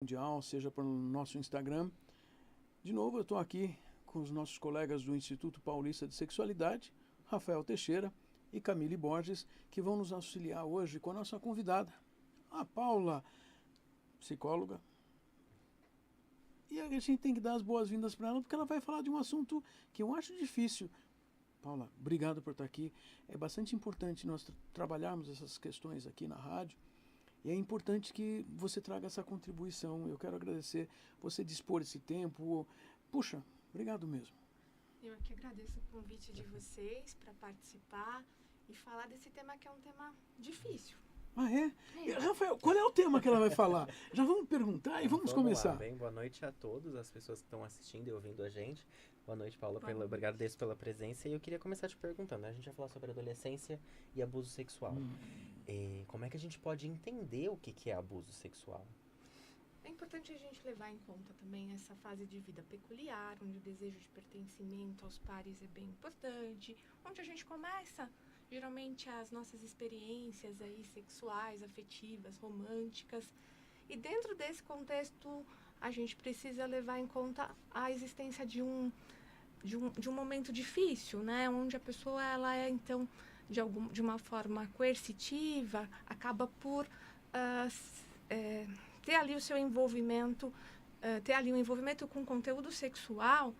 mundial, seja pelo nosso Instagram. De novo, eu estou aqui com os nossos colegas do Instituto Paulista de Sexualidade, Rafael Teixeira e Camille Borges, que vão nos auxiliar hoje com a nossa convidada, a Paula, psicóloga. E a gente tem que dar as boas-vindas para ela, porque ela vai falar de um assunto que eu acho difícil. Paula, obrigado por estar aqui. É bastante importante nós trabalharmos essas questões aqui na rádio. E é importante que você traga essa contribuição. Eu quero agradecer você dispor esse tempo. Puxa, obrigado mesmo. Eu aqui agradeço o convite de vocês para participar e falar desse tema que é um tema difícil. Ah, é? Rafael, qual é o tema que ela vai falar? Já vamos perguntar e vamos começar. Lá, bem, boa noite a todos, as pessoas que estão assistindo e ouvindo a gente. Boa noite, Paula, agradeço pela presença. E eu queria começar te perguntando, né? A gente vai falar sobre adolescência e abuso sexual. Como é que a gente pode entender o que é abuso sexual? É importante a gente levar em conta também essa fase de vida peculiar, onde o desejo de pertencimento aos pares é bem importante, onde a gente começa, geralmente, as nossas experiências aí sexuais, afetivas, românticas. E dentro desse contexto, a gente precisa levar em conta a existência de um momento difícil, né? Onde a pessoa, ela é, então, de uma forma coercitiva, acaba por ter ali o seu envolvimento, ter ali um envolvimento com conteúdo sexual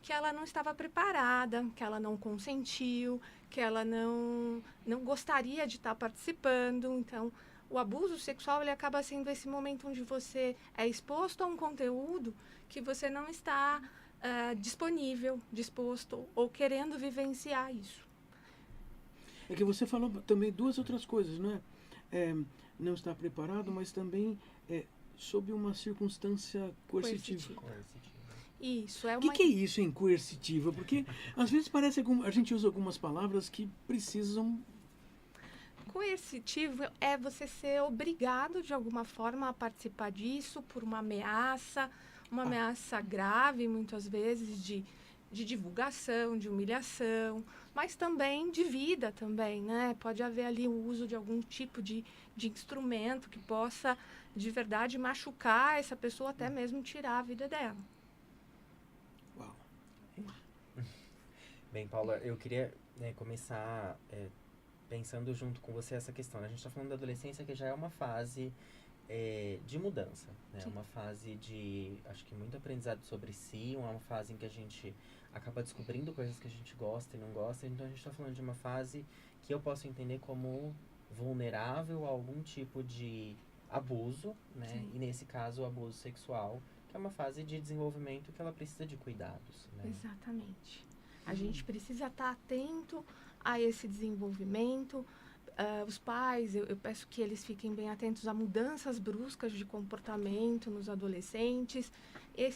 que ela não estava preparada, que ela não consentiu, que ela não gostaria de estar participando. Então, o abuso sexual, ele acaba sendo esse momento onde você é exposto a um conteúdo que você não está disponível, disposto ou querendo vivenciar isso. É que você falou também duas outras coisas, não é? Não estar preparado, mas também sob uma circunstância coercitiva. Isso, é uma... O que é isso em coercitiva? Porque às vezes parece que a gente usa algumas palavras que precisam... Coercitivo é você ser obrigado de alguma forma a participar disso por uma ameaça grave, muitas vezes, de divulgação, de humilhação, mas também de vida também, né? Pode haver ali o uso de algum tipo de instrumento que possa, de verdade, machucar essa pessoa, até mesmo tirar a vida dela. Uau. Bem, Paula, eu queria começar pensando junto com você essa questão. A gente está falando da adolescência, que já é uma fase de mudança, né? Uma fase de, acho que muito aprendizado sobre si, uma fase em que a gente acaba descobrindo coisas que a gente gosta e não gosta. Então a gente está falando de uma fase que eu posso entender como vulnerável a algum tipo de abuso, né? Sim. E nesse caso o abuso sexual, que é uma fase de desenvolvimento que ela precisa de cuidados, né? Exatamente. A gente precisa estar atento a esse desenvolvimento. Os pais, eu peço que eles fiquem bem atentos a mudanças bruscas de comportamento nos adolescentes.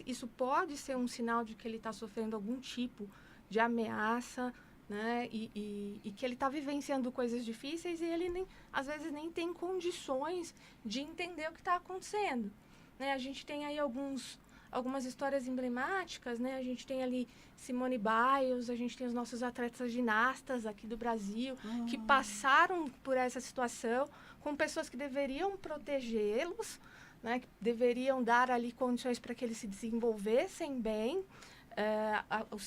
Isso pode ser um sinal de que ele está sofrendo algum tipo de ameaça, né? E que ele está vivenciando coisas difíceis e ele às vezes nem tem condições de entender o que está acontecendo, né? A gente tem aí algumas histórias emblemáticas, né? A gente tem ali Simone Biles, a gente tem os nossos atletas ginastas aqui do Brasil, que passaram por essa situação com pessoas que deveriam protegê-los, né? Que deveriam dar ali condições para que eles se desenvolvessem bem o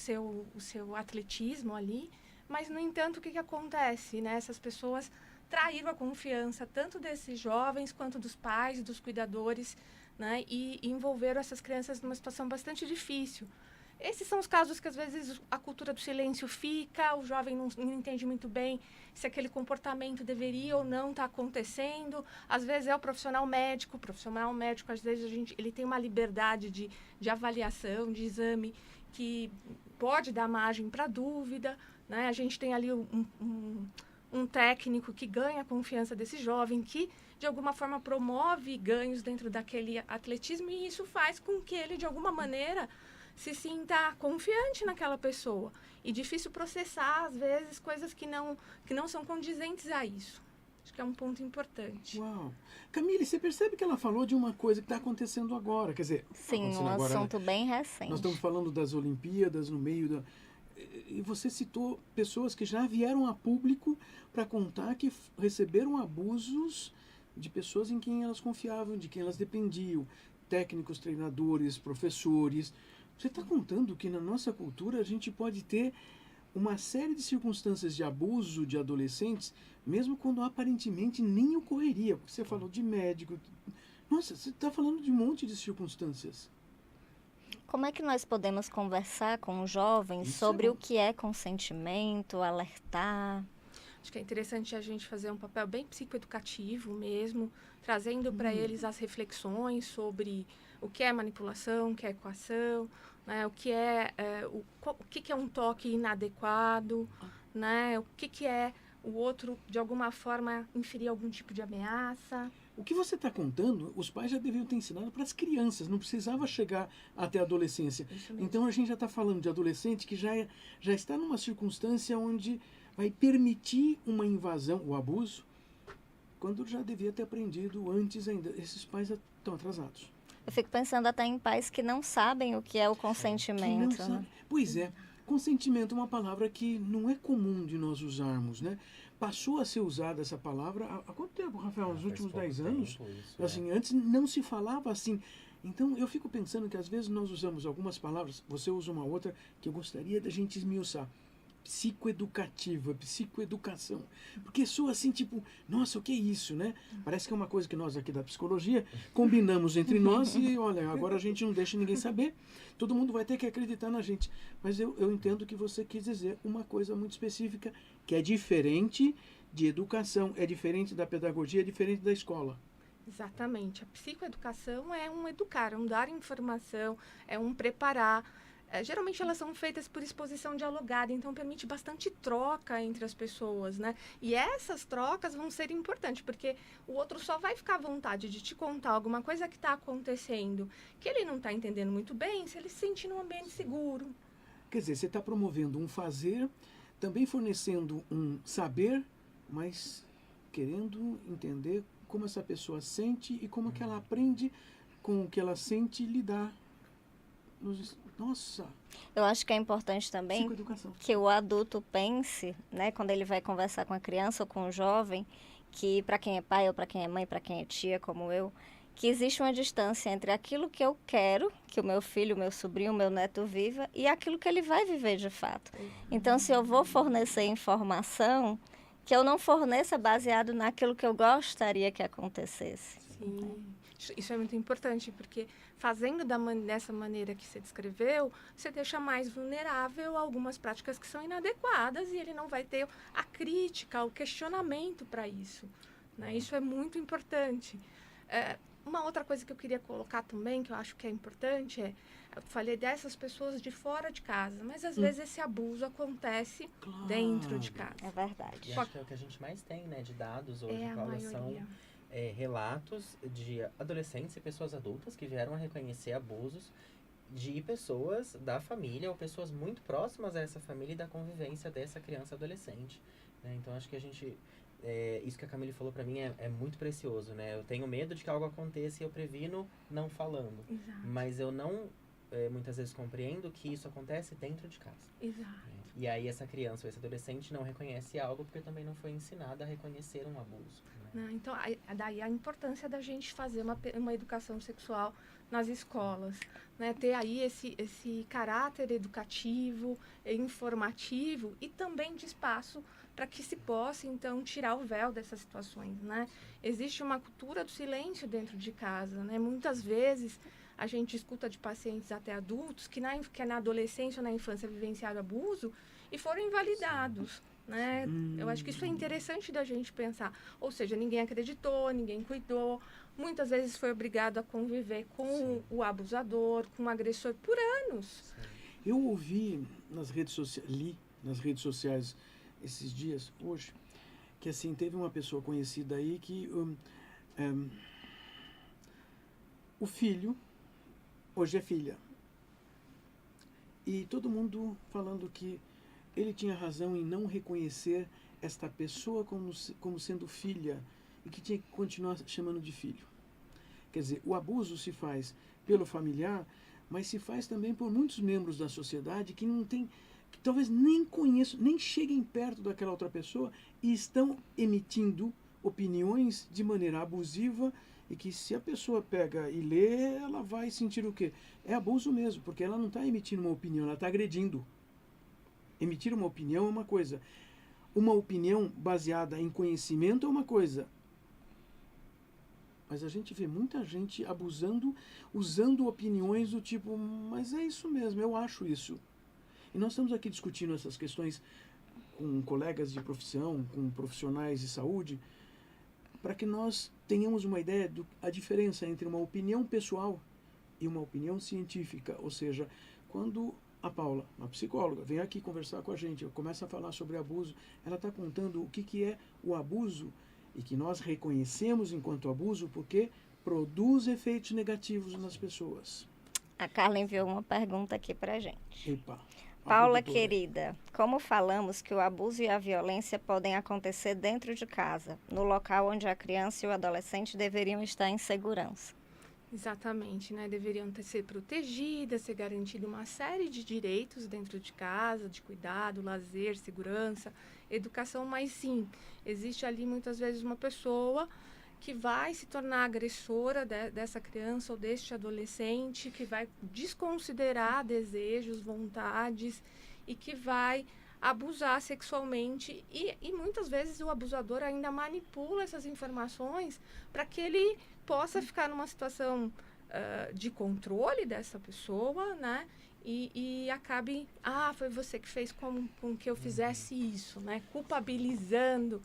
seu atletismo ali. Mas, no entanto, o que acontece, né? Essas pessoas traíram a confiança tanto desses jovens quanto dos pais, dos cuidadores, né? E envolveram essas crianças numa situação bastante difícil. Esses são os casos que, às vezes, a cultura do silêncio fica, o jovem não entende muito bem se aquele comportamento deveria ou não estar acontecendo. Às vezes é o profissional médico, às vezes, ele tem uma liberdade de avaliação, de exame, que pode dar margem para dúvida, né? A gente tem ali um técnico que ganha a confiança desse jovem, que, de alguma forma, promove ganhos dentro daquele atletismo, e isso faz com que ele, de alguma maneira, se sinta confiante naquela pessoa. E difícil processar, às vezes, coisas que não são condizentes a isso. Acho que é um ponto importante. Uau. Camille, você percebe que ela falou de uma coisa que está acontecendo agora? Quer dizer, sim, um agora, assunto bem recente. Nós estamos falando das Olimpíadas no meio da... E você citou pessoas que já vieram a público para contar que receberam abusos de pessoas em quem elas confiavam, de quem elas dependiam. técnicos, treinadores, professores. Você está contando que na nossa cultura a gente pode ter uma série de circunstâncias de abuso de adolescentes, mesmo quando aparentemente nem ocorreria. Você falou de médico. Nossa, você está falando de um monte de circunstâncias. Como é que nós podemos conversar com os jovens Isso sobre é o que é consentimento, alertar? Acho que é interessante a gente fazer um papel bem psicoeducativo mesmo, trazendo para eles as reflexões sobre o que é manipulação, o que é coação, né, o que é um toque inadequado, né, o que é o outro, de alguma forma, inferir algum tipo de ameaça. O que você está contando, os pais já deviam ter ensinado para as crianças, não precisava chegar até a adolescência. Isso mesmo. Então a gente já está falando de adolescente que já está numa circunstância onde vai permitir uma invasão, o abuso, quando já devia ter aprendido antes ainda. Esses pais estão atrasados. Eu fico pensando até em pais que não sabem o que é o Que consentimento. não sabe. Pois é, consentimento é uma palavra que não é comum de nós usarmos, né? Passou a ser usada essa palavra há quanto tempo, Rafael? Nos últimos 10 anos? Assim, antes não se falava assim. Então eu fico pensando que às vezes nós usamos algumas palavras, você usa uma outra que eu gostaria da gente esmiuçar. Psicoeducativa, psicoeducação. Porque soa assim, tipo, nossa, o que é isso, né? Parece que é uma coisa que nós aqui da psicologia combinamos entre nós e, olha, agora a gente não deixa ninguém saber. Todo mundo vai ter que acreditar na gente. Mas eu entendo que você quis dizer uma coisa muito específica, que é diferente de educação, é diferente da pedagogia, é diferente da escola. Exatamente. A psicoeducação é um educar, é um dar informação, é um preparar. Geralmente elas são feitas por exposição dialogada, então permite bastante troca entre as pessoas, né? E essas trocas vão ser importantes, porque o outro só vai ficar à vontade de te contar alguma coisa que está acontecendo, que ele não está entendendo muito bem, se ele se sentir num ambiente seguro. Quer dizer, você está promovendo um fazer, também fornecendo um saber, mas querendo entender como essa pessoa sente e como que ela aprende com o que ela sente lidar. Nossa! Eu acho que é importante também que o adulto pense, né, quando ele vai conversar com a criança ou com o jovem, que para quem é pai ou para quem é mãe, para quem é tia, como eu, que existe uma distância entre aquilo que eu quero que o meu filho, o meu sobrinho, o meu neto viva e aquilo que ele vai viver de fato. Então, se eu vou fornecer informação, que eu não forneça baseado naquilo que eu gostaria que acontecesse. Sim, isso é muito importante, porque fazendo dessa maneira que você descreveu, você deixa mais vulnerável a algumas práticas que são inadequadas e ele não vai ter a crítica, o questionamento para isso, né? Isso é muito importante. Uma outra coisa que eu queria colocar também, que eu acho que é importante, eu falei dessas pessoas de fora de casa, mas às vezes esse abuso acontece dentro de casa. É verdade. E acho que é o que a gente mais tem, né, de dados hoje, a Paula, maioria. são relatos de adolescentes e pessoas adultas que vieram a reconhecer abusos de pessoas da família ou pessoas muito próximas a essa família e da convivência dessa criança adolescente, né? Então acho que a gente... isso que a Camille falou pra mim é muito precioso, né? Eu tenho medo de que algo aconteça e eu previno não falando. Exato. Mas eu não, muitas vezes, compreendo que isso acontece dentro de casa. Exato. E aí essa criança ou esse adolescente não reconhece algo porque também não foi ensinada a reconhecer um abuso. Né? Então, daí a importância da gente fazer uma educação sexual nas escolas, né? Ter aí esse caráter educativo, informativo e também de espaço para que se possa, então, tirar o véu dessas situações, né? Existe uma cultura do silêncio dentro de casa, né? Muitas vezes a gente escuta de pacientes até adultos que na adolescência ou na infância vivenciaram abuso e foram invalidados, né? Eu acho que isso é interessante da gente pensar. Ou seja, ninguém acreditou, ninguém cuidou. Muitas vezes foi obrigado a conviver com o abusador, com o agressor por anos. Sim. Eu ouvi nas redes sociais, li nas redes sociais esses dias, hoje, que assim, teve uma pessoa conhecida aí que o filho, hoje é filha, e todo mundo falando que ele tinha razão em não reconhecer esta pessoa como sendo filha e que tinha que continuar chamando de filho. Quer dizer, o abuso se faz pelo familiar, mas se faz também por muitos membros da sociedade que não tem, que talvez nem conheçam, nem cheguem perto daquela outra pessoa e estão emitindo opiniões de maneira abusiva e que se a pessoa pega e lê, ela vai sentir o quê? É abuso mesmo, porque ela não está emitindo uma opinião, ela está agredindo. Emitir uma opinião é uma coisa. Uma opinião baseada em conhecimento é uma coisa. Mas a gente vê muita gente abusando, usando opiniões do tipo, mas é isso mesmo, eu acho isso. E nós estamos aqui discutindo essas questões com colegas de profissão, com profissionais de saúde, para que nós tenhamos uma ideia da diferença entre uma opinião pessoal e uma opinião científica. Ou seja, quando a Paula, uma psicóloga, vem aqui conversar com a gente, começa a falar sobre abuso, ela está contando o que é o abuso e que nós reconhecemos enquanto abuso porque produz efeitos negativos nas pessoas. A Carla enviou uma pergunta aqui para a gente. Epa. Paula, querida, como falamos que o abuso e a violência podem acontecer dentro de casa, no local onde a criança e o adolescente deveriam estar em segurança? Exatamente, né? Deveriam ser protegidas, ser garantida uma série de direitos dentro de casa, de cuidado, lazer, segurança, educação, mas sim, existe ali muitas vezes uma pessoa que vai se tornar agressora dessa criança ou deste adolescente, que vai desconsiderar desejos, vontades e que vai abusar sexualmente e muitas vezes o abusador ainda manipula essas informações para que ele possa ficar numa situação de controle dessa pessoa, né? E acabe, foi você que fez com que eu fizesse isso, né? Culpabilizando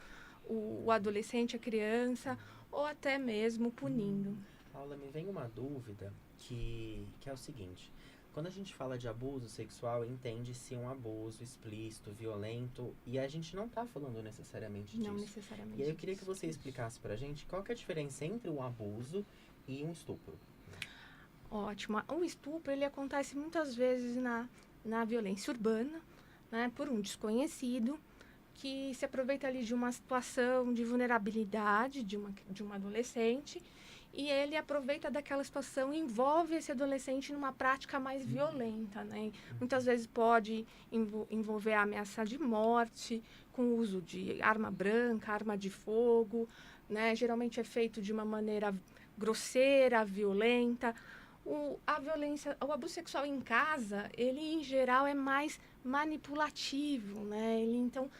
o adolescente, a criança, ou até mesmo punindo. Paula, me vem uma dúvida que é o seguinte. Quando a gente fala de abuso sexual, entende-se um abuso explícito, violento, e a gente não está falando necessariamente disso. Não necessariamente. E aí eu queria que você explicasse pra gente qual que é a diferença entre um abuso e um estupro. Ótimo. O estupro, ele acontece muitas vezes na violência urbana, né, por um desconhecido, que se aproveita ali de uma situação de vulnerabilidade de uma adolescente, e ele aproveita daquela situação e envolve esse adolescente numa prática mais violenta, né? Muitas vezes pode envolver a ameaça de morte, com o uso de arma branca, arma de fogo, né? Geralmente é feito de uma maneira grosseira, violenta. A violência, o abuso sexual em casa, ele em geral é mais manipulativo, né? Ele então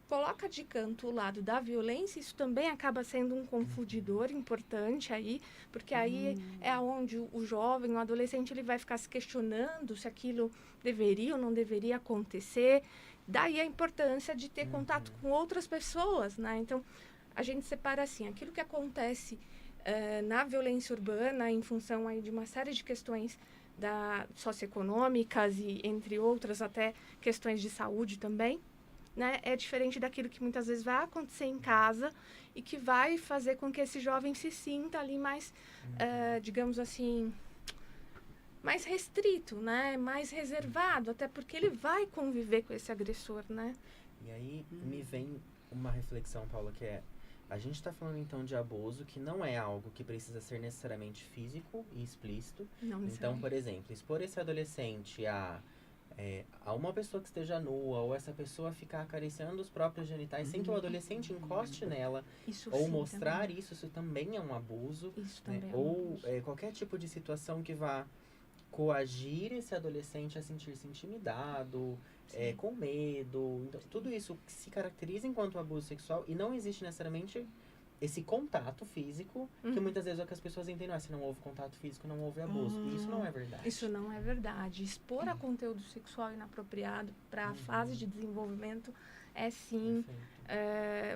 coloca de canto o lado da violência, isso também acaba sendo um confundidor importante aí, porque aí é onde o jovem, o adolescente, ele vai ficar se questionando se aquilo deveria ou não deveria acontecer. Daí a importância de ter contato com outras pessoas, né? Então, a gente separa assim, aquilo que acontece na violência urbana, em função aí de uma série de questões socioeconômicas e, entre outras, até questões de saúde também, né, é diferente daquilo que muitas vezes vai acontecer em casa e que vai fazer com que esse jovem se sinta ali mais, digamos assim, mais restrito, né, mais reservado, até porque ele vai conviver com esse agressor, né? E aí me vem uma reflexão, Paula, que é, a gente está falando então de abuso que não é algo que precisa ser necessariamente físico e explícito. Não necessariamente. Então, por exemplo, expor esse adolescente a uma pessoa que esteja nua, ou essa pessoa ficar acariciando os próprios genitais sem que o adolescente encoste nela, isso ou sim, mostrar também. isso também é um abuso. Isso né? também Ou qualquer tipo de situação que vá coagir esse adolescente a sentir-se intimidado, com medo. Então, tudo isso se caracteriza enquanto abuso sexual e não existe necessariamente esse contato físico, que muitas vezes é o que as pessoas entendem, se não houve contato físico, não houve abuso. E isso não é verdade. Isso não é verdade. Expor a conteúdo sexual inapropriado para a fase de desenvolvimento é sim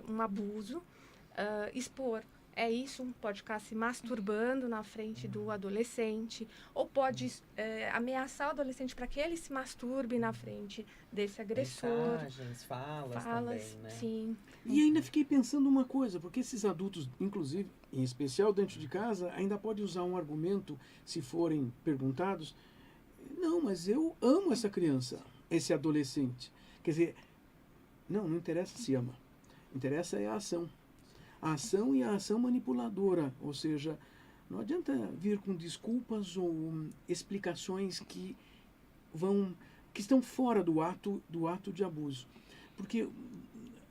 um abuso. Expor isso, pode ficar se masturbando na frente do adolescente, ou pode ameaçar o adolescente para que ele se masturbe na frente desse agressor. Mensagens, falas também, né? Sim. E ainda fiquei pensando uma coisa, porque esses adultos, inclusive, em especial dentro de casa, ainda podem usar um argumento, se forem perguntados, não, mas eu amo essa criança, esse adolescente. Quer dizer, não interessa se ama, interessa é a ação. A ação e a ação manipuladora, ou seja, não adianta vir com desculpas ou explicações que estão fora do ato de abuso, porque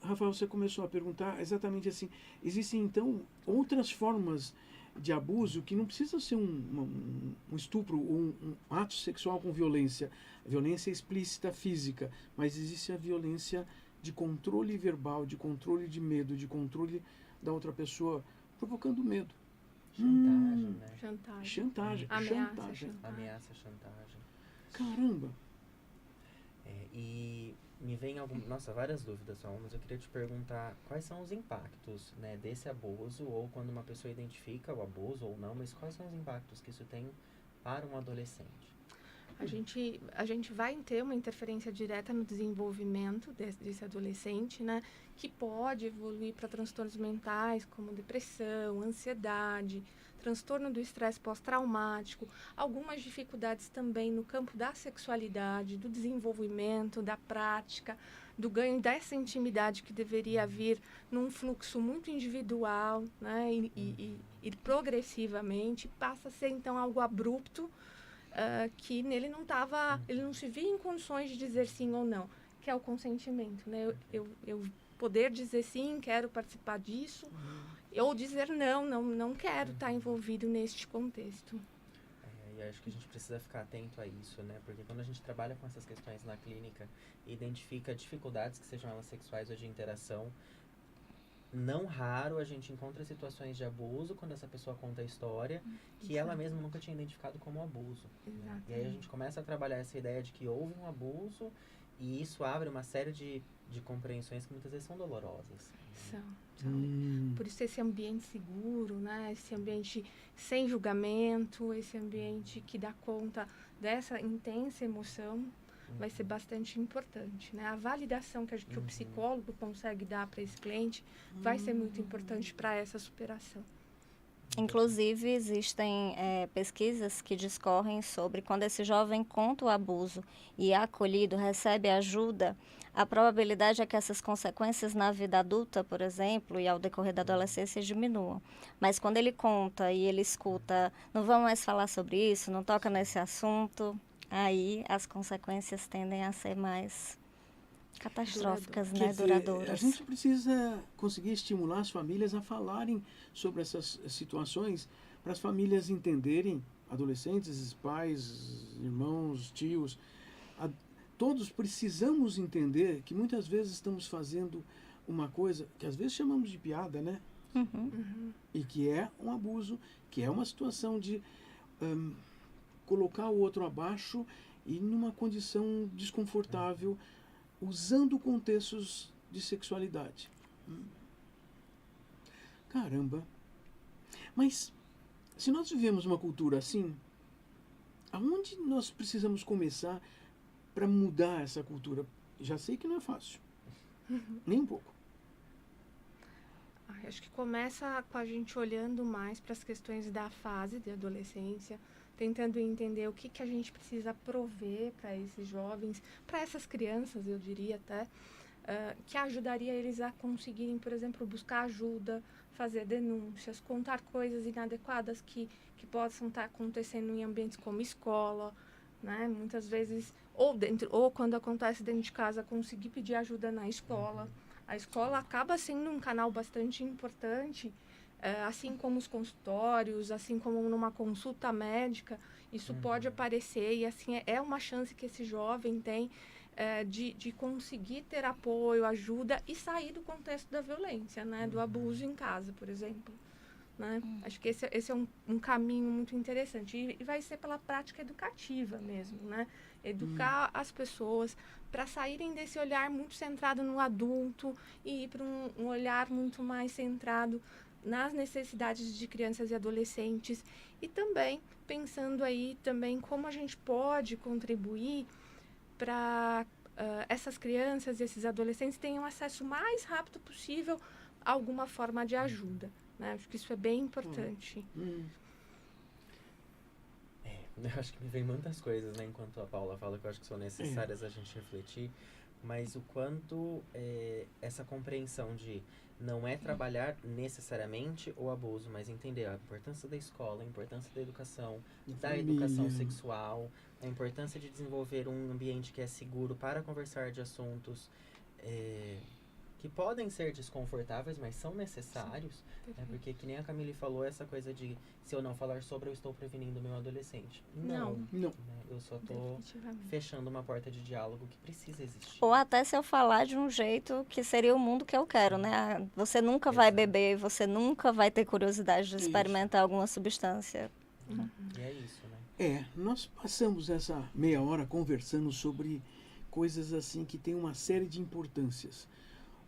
Rafael, você começou a perguntar exatamente assim, existem então outras formas de abuso que não precisa ser um estupro ou um ato sexual com violência, violência explícita física, mas existe a violência de controle verbal, de controle de medo, de controle da outra pessoa, provocando medo. Chantagem, né? Chantagem. Ameaça, chantagem. Caramba! E me vem várias dúvidas só, mas eu queria te perguntar quais são os impactos, né, desse abuso, ou quando uma pessoa identifica o abuso ou não, mas quais são os impactos que isso tem para um adolescente? A gente vai ter uma interferência direta no desenvolvimento desse adolescente, né, que pode evoluir para transtornos mentais como depressão, ansiedade, transtorno do estresse pós-traumático, algumas dificuldades também no campo da sexualidade, do desenvolvimento, da prática, do ganho dessa intimidade que deveria vir num fluxo muito individual, né, e progressivamente passa a ser então algo abrupto, que nele ele não se via em condições de dizer sim ou não, que é o consentimento, né? Eu poder dizer sim, quero participar disso, ou dizer não quero estar envolvido neste contexto. E acho que a gente precisa ficar atento a isso, né? Porque quando a gente trabalha com essas questões na clínica e identifica dificuldades que sejam elas sexuais ou de interação, não raro a gente encontra situações de abuso quando essa pessoa conta a história que ela mesma nunca tinha identificado como abuso. Né? E aí a gente começa a trabalhar essa ideia de que houve um abuso e isso abre uma série de compreensões que muitas vezes são dolorosas. São. Por isso esse ambiente seguro, né? Esse ambiente sem julgamento, esse ambiente que dá conta dessa intensa emoção, vai ser bastante importante, né? A validação que o psicólogo consegue dar para esse cliente vai ser muito importante para essa superação. Inclusive, existem pesquisas que discorrem sobre quando esse jovem conta o abuso e é acolhido, recebe ajuda, a probabilidade é que essas consequências na vida adulta, por exemplo, e ao decorrer da adolescência diminuam. Mas quando ele conta e ele escuta, não vamos mais falar sobre isso, não toca nesse assunto, aí as consequências tendem a ser mais catastróficas, né? Duradouras. A gente precisa conseguir estimular as famílias a falarem sobre essas situações, para as famílias entenderem, adolescentes, pais, irmãos, tios, todos precisamos entender que muitas vezes estamos fazendo uma coisa que às vezes chamamos de piada, né? E que é um abuso, que é uma situação de colocar o outro abaixo e numa condição desconfortável, usando contextos de sexualidade. Caramba! Mas, se nós vivemos uma cultura assim, aonde nós precisamos começar para mudar essa cultura? Já sei que não é fácil. Nem um pouco. Acho que começa com a gente olhando mais para as questões da fase de adolescência, tentando entender o que a gente precisa prover para esses jovens, para essas crianças, eu diria até, que ajudaria eles a conseguirem, por exemplo, buscar ajuda, fazer denúncias, contar coisas inadequadas que possam estar acontecendo em ambientes como escola, né? Muitas vezes, ou quando acontece dentro de casa, conseguir pedir ajuda na escola. A escola acaba sendo um canal bastante importante, assim como os consultórios, assim como numa consulta médica, isso pode aparecer e assim é uma chance que esse jovem tem de conseguir ter apoio, ajuda e sair do contexto da violência, né? Do abuso em casa, por exemplo. Né? Acho que esse é um caminho muito interessante e vai ser pela prática educativa mesmo, né? Educar as pessoas para saírem desse olhar muito centrado no adulto e ir para um olhar muito mais centrado nas necessidades de crianças e adolescentes e também pensando aí também como a gente pode contribuir para essas crianças e esses adolescentes tenham acesso o mais rápido possível a alguma forma de ajuda. Né? Acho que isso é bem importante. Eu acho que me vem muitas coisas, né? Enquanto a Paula fala que eu acho que são necessárias a gente refletir, mas o quanto essa compreensão de não é trabalhar necessariamente o abuso, mas entender a importância da escola, a importância da educação, da educação sexual, a importância de desenvolver um ambiente que é seguro para conversar de assuntos que podem ser desconfortáveis, mas são necessários, né? Porque que nem a Camille falou, essa coisa de se eu não falar sobre, eu estou prevenindo o meu adolescente. Não. Né? Eu só estou fechando uma porta de diálogo que precisa existir. Ou até se eu falar de um jeito que seria o mundo que eu quero, né? Você nunca vai beber, você nunca vai ter curiosidade de experimentar alguma substância. E é isso, né? Nós passamos essa meia hora conversando sobre coisas assim que têm uma série de importâncias.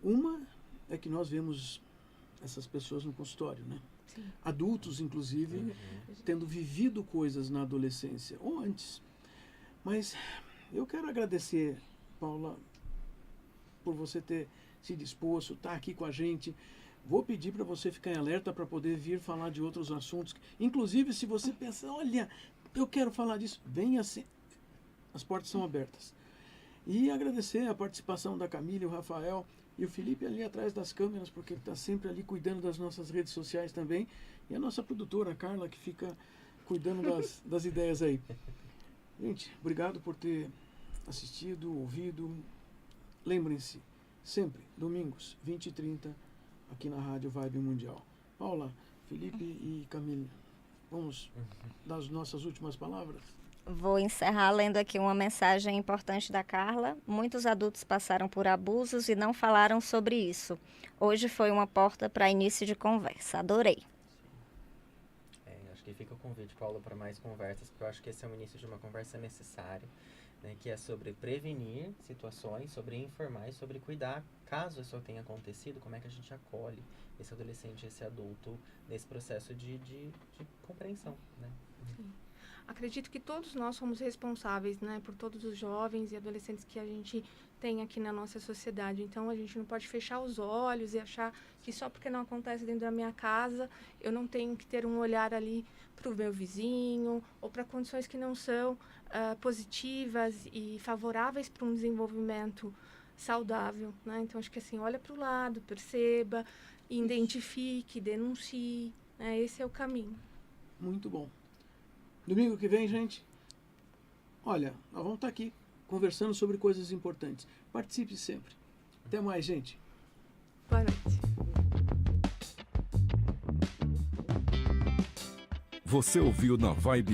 Uma é que nós vemos essas pessoas no consultório, né? Sim. Adultos, inclusive, tendo vivido coisas na adolescência, ou antes. Mas eu quero agradecer, Paula, por você ter se disposto, estar aqui com a gente. Vou pedir para você ficar em alerta para poder vir falar de outros assuntos. Inclusive, se você pensa, olha, eu quero falar disso, venha assim. As portas são abertas. E agradecer a participação da Camille, o Rafael e o Felipe ali atrás das câmeras, porque ele está sempre ali cuidando das nossas redes sociais também. E a nossa produtora, a Carla, que fica cuidando das ideias aí. Gente, obrigado por ter assistido, ouvido. Lembrem-se, sempre, domingos, 20h30, aqui na Rádio Vibe Mundial. Paula, Felipe e Camille, vamos dar as nossas últimas palavras? Vou encerrar lendo aqui uma mensagem importante da Carla. Muitos adultos passaram por abusos e não falaram sobre isso. Hoje foi uma porta para início de conversa. Adorei. Acho que fica o convite, Paula, para mais conversas, porque eu acho que esse é o início de uma conversa necessária, né, que é sobre prevenir situações, sobre informar e sobre cuidar, caso isso tenha acontecido, como é que a gente acolhe esse adolescente, esse adulto, nesse processo de compreensão, né? Sim. Acredito que todos nós somos responsáveis, né, por todos os jovens e adolescentes que a gente tem aqui na nossa sociedade. Então, a gente não pode fechar os olhos e achar que só porque não acontece dentro da minha casa, eu não tenho que ter um olhar ali para o meu vizinho ou para condições que não são positivas e favoráveis para um desenvolvimento saudável, né? Então, acho que assim, olha para o lado, perceba, identifique, denuncie, né? Esse é o caminho. Muito bom. Domingo que vem, gente, olha, nós vamos estar aqui conversando sobre coisas importantes. Participe sempre. Até mais, gente. Boa noite. Você ouviu na Vibe